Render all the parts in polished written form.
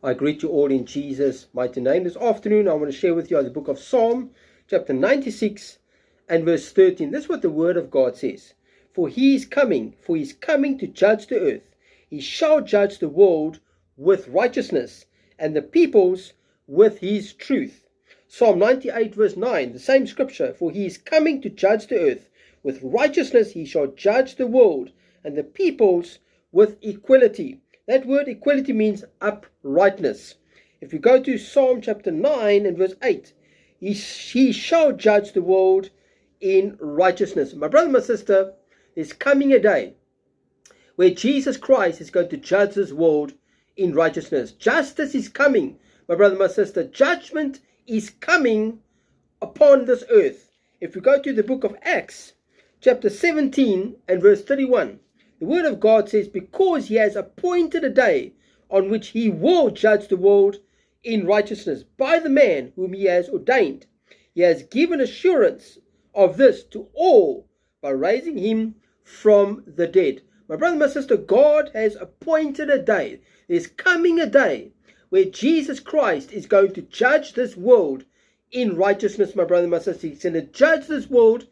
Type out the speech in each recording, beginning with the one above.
I greet you all in Jesus' mighty name. This afternoon, I want to share with you the book of Psalm, chapter 96 and verse 13. This is what the word of God says. For he is coming to judge the earth. He shall judge the world with righteousness and the peoples with his truth. Psalm 98 verse 9, the same scripture. For he is coming to judge the earth. With righteousness he shall judge the world and the peoples with equality. That word equality means uprightness. If you go to Psalm chapter 9 and verse 8, he shall judge the world in righteousness. My brother, my sister, there's coming a day where Jesus Christ is going to judge this world in righteousness. Justice is coming, my brother, my sister. Judgment is coming upon this earth. If we go to the book of Acts, chapter 17 and verse 31, the word of God says, because he has appointed a day on which he will judge the world in righteousness by the man whom he has ordained. He has given assurance of this to all by raising him from the dead. My brother, my sister, God has appointed a day. There's coming a day where Jesus Christ is going to judge this world in righteousness, my brother, my sister. He's going to judge this world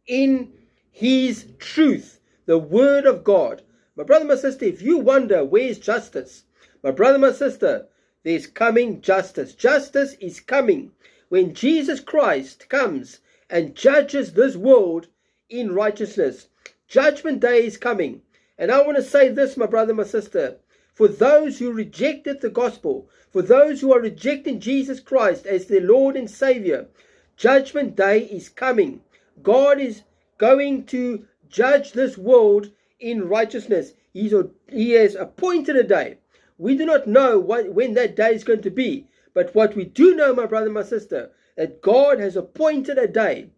in his truth. The word of God. My brother, my sister, if you wonder where's justice, my brother, my sister, there's coming justice. Justice is coming when Jesus Christ comes and judges this world in righteousness. Judgment day is coming. And I want to say this, my brother, my sister, for those who rejected the gospel, for those who are rejecting Jesus Christ as their Lord and Savior, judgment day is coming. God is going to judge this world in righteousness. He has appointed a day. We do not know when that day is going to be. But what we do know, my brother, my sister, that God has appointed a day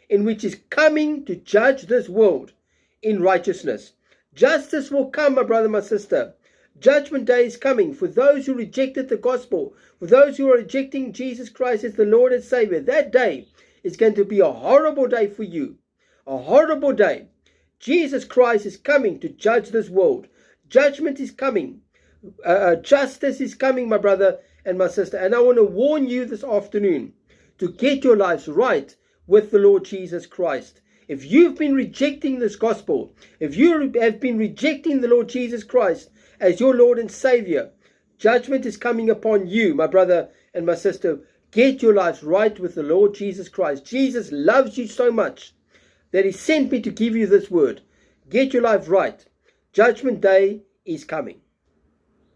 in which is coming to judge this world in righteousness. Justice will come, my brother, my sister. Judgment day is coming for those who rejected the gospel, for those who are rejecting Jesus Christ as the Lord and Savior. That day is going to be a horrible day for you. A horrible day. Jesus Christ is coming to judge this world. Judgment is coming. Justice is coming, my brother and my sister. And I want to warn you this afternoon to get your lives right with the Lord Jesus Christ. If you've been rejecting this gospel, if you have been rejecting the Lord Jesus Christ as your Lord and Savior, judgment is coming upon you, my brother and my sister. Get your lives right with the Lord Jesus Christ. Jesus loves you so much that he sent me to give you this word. Get your life right. Judgment day is coming.